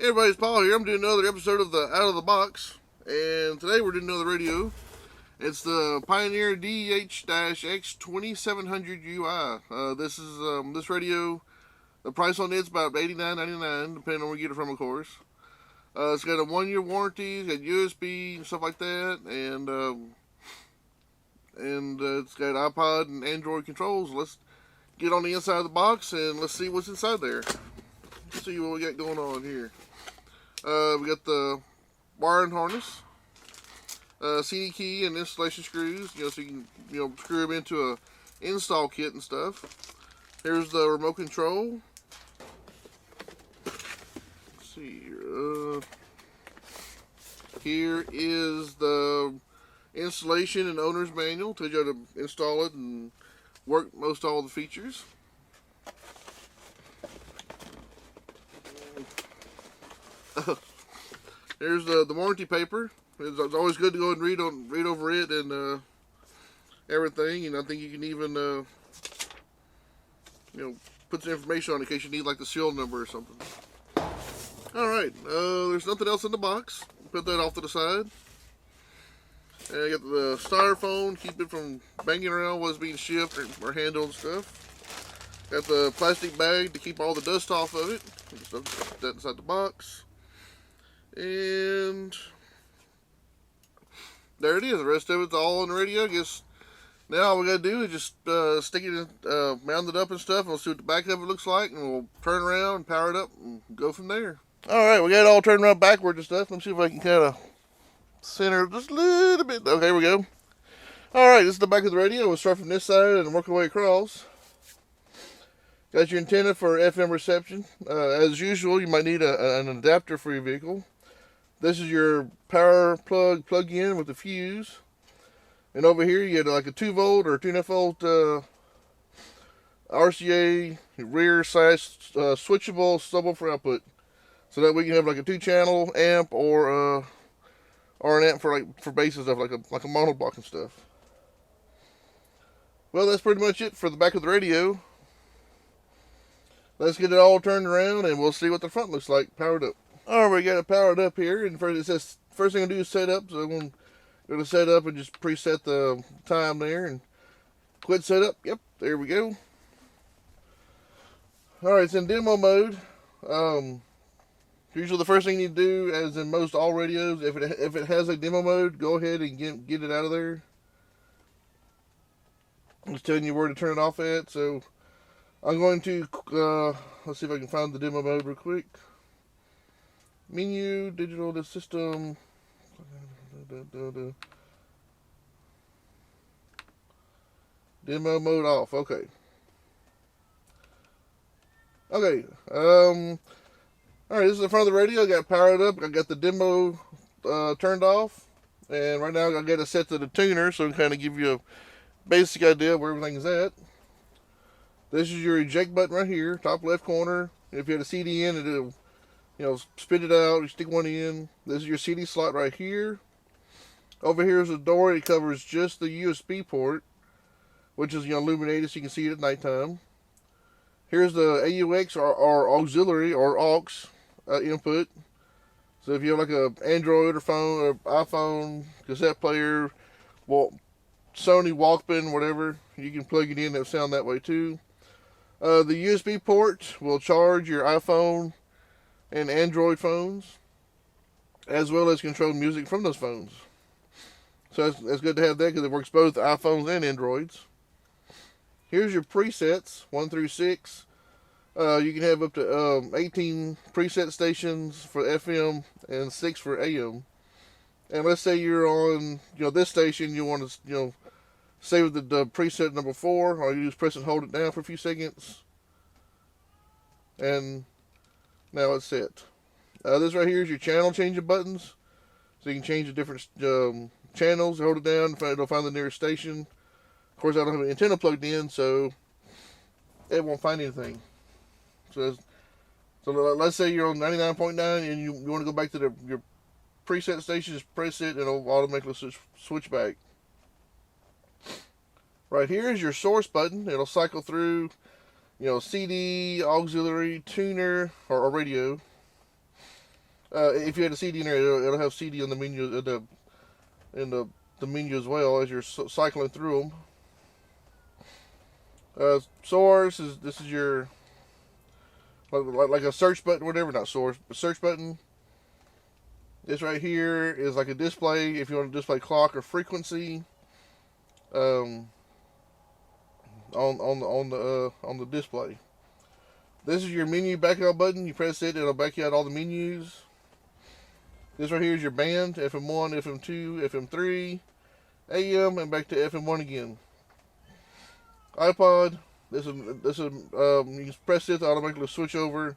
Hey everybody, it's Paul here. I'm doing another episode of the Out of the Box, and today we're doing another radio. It's the Pioneer DEH-X2700UI. This radio. The price on it's about $89.99, depending on where you get it from, of course. It's got a 1-year warranty. It's got USB and stuff like that, and it's got iPod and Android controls. Let's get on the inside of the box and let's see what's inside there. Let's see what we got going on here. We got the wiring harness, CD key, and installation screws. So you can screw them into a install kit and stuff. Here's the remote control. Let's see here. Here is the installation and owner's manual. Tells you how to install it and work most all the features. There's the warranty paper. It's always good to go and read over it and everything. And I think you can even put some information on it in case you need like the serial number or something. All right. There's nothing else in the box. Put that off to the side. And I got the styrofoam, keep it from banging around while it's being shipped or handled and stuff. Got the plastic bag to keep all the dust off of it. Just put that inside the box. And there it is. The rest of it's all on the radio. I guess now all we gotta do is just stick it in, mount it up and stuff, and we'll see what the back of it looks like, and we'll turn around and power it up and go from there. Alright, we got it all turned around backwards and stuff. Let me see if I can kind of center just a little bit. Okay, here we go. Alright, this is the back of the radio. We'll start from this side and work our way across. Got your antenna for FM reception. As usual, you might need an adapter for your vehicle. This is your power plug-in with the fuse. And over here you get like a 2-volt or 2.5 volt RCA rear side switchable subwoofer output. So that we can have like a 2-channel amp or an amp for bass and stuff, like a monoblock and stuff. Well, that's pretty much it for the back of the radio. Let's get it all turned around and we'll see what the front looks like powered up. Alright, we got it powered up here, and first thing I'm going to do is set up, so I'm going to set up and just preset the time there, and quit setup. Yep, there we go. Alright, it's in demo mode. Usually the first thing you do, as in most all radios, if it has a demo mode, go ahead and get it out of there. I'm just telling you where to turn it off at, so I'm going to, let's see if I can find the demo mode real quick. Menu, digital system. Demo mode off. Okay. Okay. Alright, this is the front of the radio. I got it powered up. I got the demo turned off. And right now I got it set to the tuner, so I can kind of give you a basic idea of where everything is at. This is your eject button right here, top left corner. If you had a CD in, it'll spit it out. You stick one in. This is your CD slot right here. Over here is a door. It covers just the USB port, which is illuminated so you can see it at nighttime. Here's the AUX or auxiliary or aux input. So if you have like a Android or phone or iPhone cassette player, Sony Walkman, whatever, you can plug it in. It'll sound that way too. The USB port will charge your iPhone and Android phones, as well as control music from those phones. So that's good to have that because it works both iPhones and Androids. Here's your presets, 1 through 6. You can have up to 18 preset stations for FM and 6 for AM. And let's say you're on this station, you want to save the preset number 4, or you just press and hold it down for a few seconds. And now it's set. This right here is your channel changing buttons. So you can change the different channels. Hold it down, it'll find the nearest station. Of course, I don't have an antenna plugged in, so it won't find anything. So let's say you're on 99.9 and you want to go back to your preset station, just press it and it'll automatically switch back. Right here is your source button. It'll cycle through CD, auxiliary, tuner, or radio. If you had a CD in there, it'll have CD on the menu, in the menu as well as you're cycling through them. Source is this is your like a search button, whatever, not source, but search button. This right here is like a display if you want to display clock or frequency. On the display. This is your menu backout button. You press it, it'll back you out all the menus. This right here is your band, FM1, FM2, FM3, AM, and back to FM1 again. iPod. This is you can press it to automatically switch over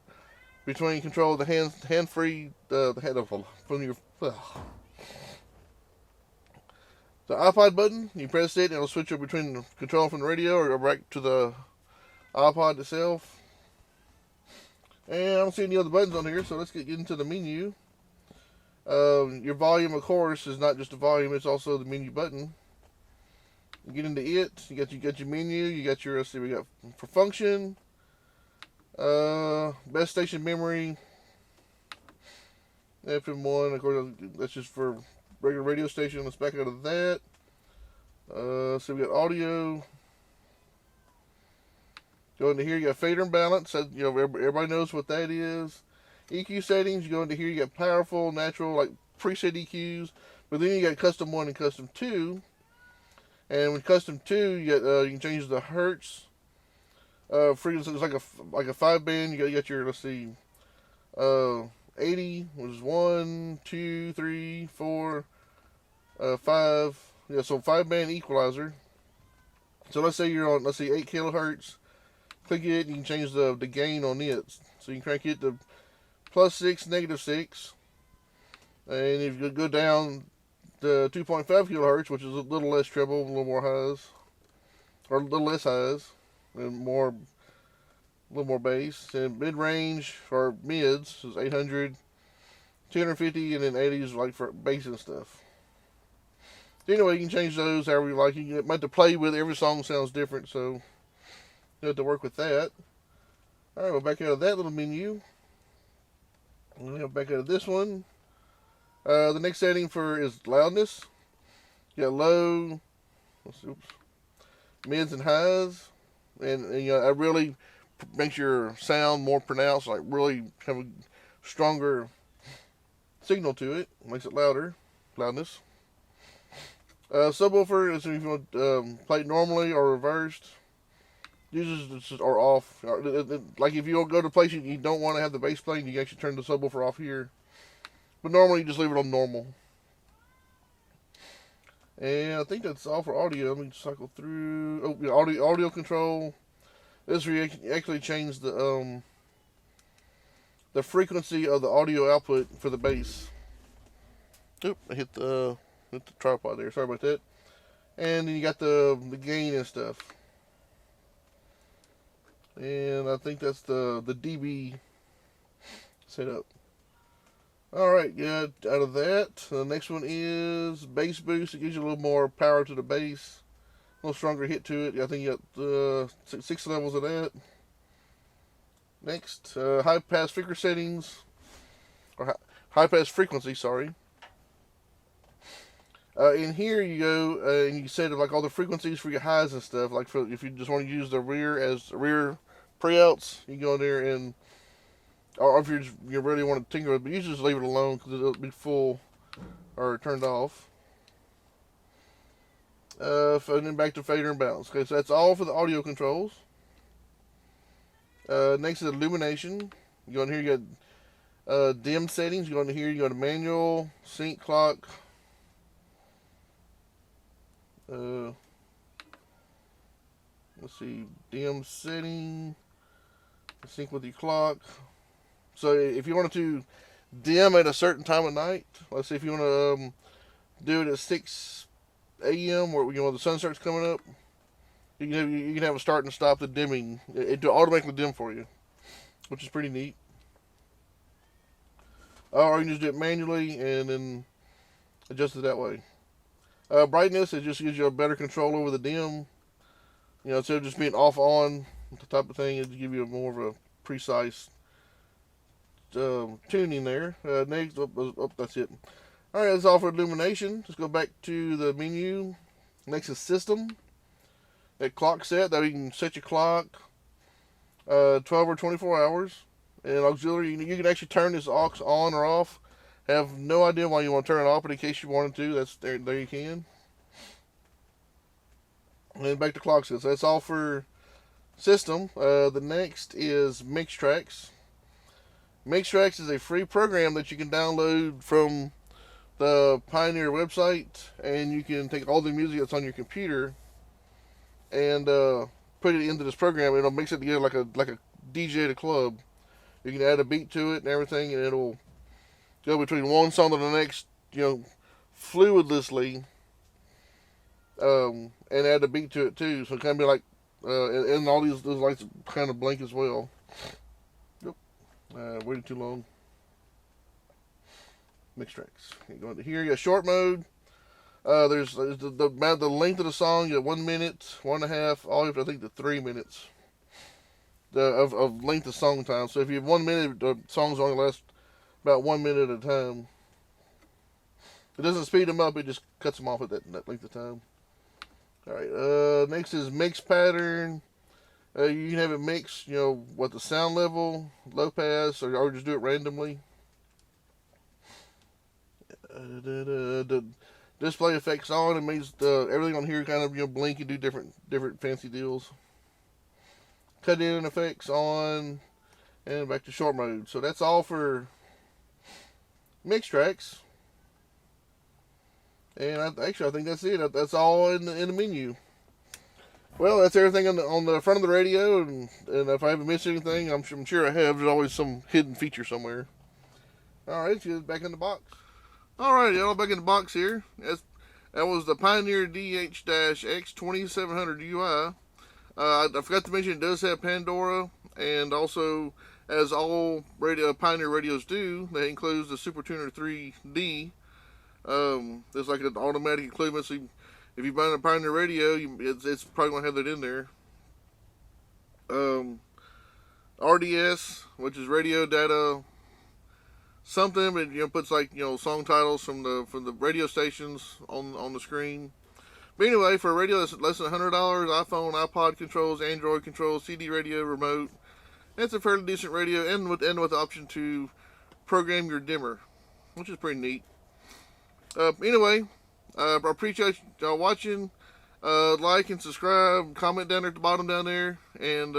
between control the hand free the head of from your. The iPod button, you press it and it'll switch over between control from the radio or back to the iPod itself. And I don't see any other buttons on here, so let's get into the menu. Your volume, of course, is not just the volume; it's also the menu button. You get into it. You got your menu. You got your, let's see, we got for function, best station memory, FM1. Of course, that's just for regular radio station. Let's back out of that. So we got audio. Go into here. You got fader and balance. So, you know, everybody knows what that is. EQ settings. You go into here. You got powerful, natural, like preset EQs. But then you got custom 1 and custom 2. And with custom 2, you got you can change the hertz frequency. It's like a 5-band. You got your, let's see, 80, which is 1, 2, 3, 4, 5. Yeah, so 5-band equalizer. So let's say you're on, let's see, 8 kilohertz. Click it, and you can change the gain on it. So you can crank it to +6, -6. And if you go down to 2.5 kilohertz, which is a little less treble, a little more highs, or a little less highs, and a little more bass. And mid-range for mids is 800, 250, and then 80 is like for bass and stuff. Anyway, you can change those however you like. You have to play with it. Every song sounds different, so you have to work with that. Alright, we'll back out of that little menu. And we'll back out of this one. The next setting is loudness. You got low, mids, and highs. And you know, that really makes your sound more pronounced, like really have a stronger signal to it. Makes it louder, loudness. Subwoofer is if you want to play it normally or reversed. Usually or off. Like if you go to a place you don't want to have the bass playing, you can actually turn the subwoofer off here. But normally you just leave it on normal. And I think that's all for audio. Let me cycle through. Oh, yeah, audio control. This where you actually change the frequency of the audio output for the bass. Oop, I hit the tripod there. Sorry about that. And then you got the gain and stuff. And I think that's the dB setup. Alright, good. Out of that, the next one is bass boost. It gives you a little more power to the bass. A little stronger hit to it. I think you got 6 levels of that. Next, high pass flicker settings. Or high pass frequency, sorry. In here you go and you set up like all the frequencies for your highs and stuff. Like for if you just want to use the rear as rear pre-outs, you go in there and, or if you really want to tinker with it, but you just leave it alone because it'll be full or turned off. And then back to fader and balance. Okay, so that's all for the audio controls. Next is illumination. You go in here, you got dim settings. You go in here, you go to manual, sync clock. Let's see, dim setting, sync with your clock. So if you wanted to dim at a certain time of night, let's say if you want to do it at 6 a.m. where the sun starts coming up, you can have a start and stop the dimming. It automatically dim for you, which is pretty neat. Or you can just do it manually and then adjust it that way. Brightness, it just gives you a better control over the dim. You know, instead of just being off on the type of thing, it gives you more of a precise, tuning there. Next, that's it. Alright, that's all for illumination. Let's go back to the menu. Next is system. That clock set, that you can set your clock 12 or 24 hours. And auxiliary, you can actually turn this aux on or off. Have no idea why you want to turn it off, but in case you wanted to, that's there you can. And then back to clock set. So that's all for system. The next is Mixtrax. Mixtrax is a free program that you can download from the Pioneer website, and you can take all the music that's on your computer and put it into this program. It'll mix it together like a DJ at a club. You can add a beat to it and everything, and it'll go between one song to the next, fluidlessly, and add a beat to it too. So it kind of be like, and all those lights kind of blink as well. Yep. Waiting too long. Mixtrax. You go into here. You got short mode. There's the length of the song. You got 1 minute, 1.5, all up to I think to 3 minutes. Of length of song time. So if you have 1 minute, the songs only last about 1 minute at a time. It doesn't speed them up, it just cuts them off at that length of time. Alright, next is mix pattern. You can have it mix, what the sound level, low pass, or just do it randomly. The display effects on, it means everything on here kind of blink and do different fancy deals. Cut in effects on, and back to short mode. So that's all for Mixtrax. And I think that's it. That's all in the menu. Well, that's everything on the front of the radio, and if I haven't missed anything, I'm sure I have. There's always some hidden feature somewhere. All right, let's get back in the box. All right, y'all, back in the box here. That was the Pioneer DEH-X2700UI. I forgot to mention it does have Pandora, and also, as all Pioneer radios do, that includes the Super Tuner 3D. There's like an automatic inclusion, so if you buy a Pioneer radio, it's probably going to have that in there. RDS, which is radio data something, but puts like song titles from the radio stations on the screen. But anyway, for a radio that's less than $100, iPhone, iPod controls, Android controls, CD radio, remote, it's a fairly decent radio, and with the option to program your dimmer, which is pretty neat. Anyway, I appreciate y'all watching. Like and subscribe, comment down there at the bottom down there, and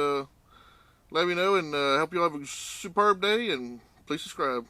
let me know, and hope you all have a superb day, and please subscribe.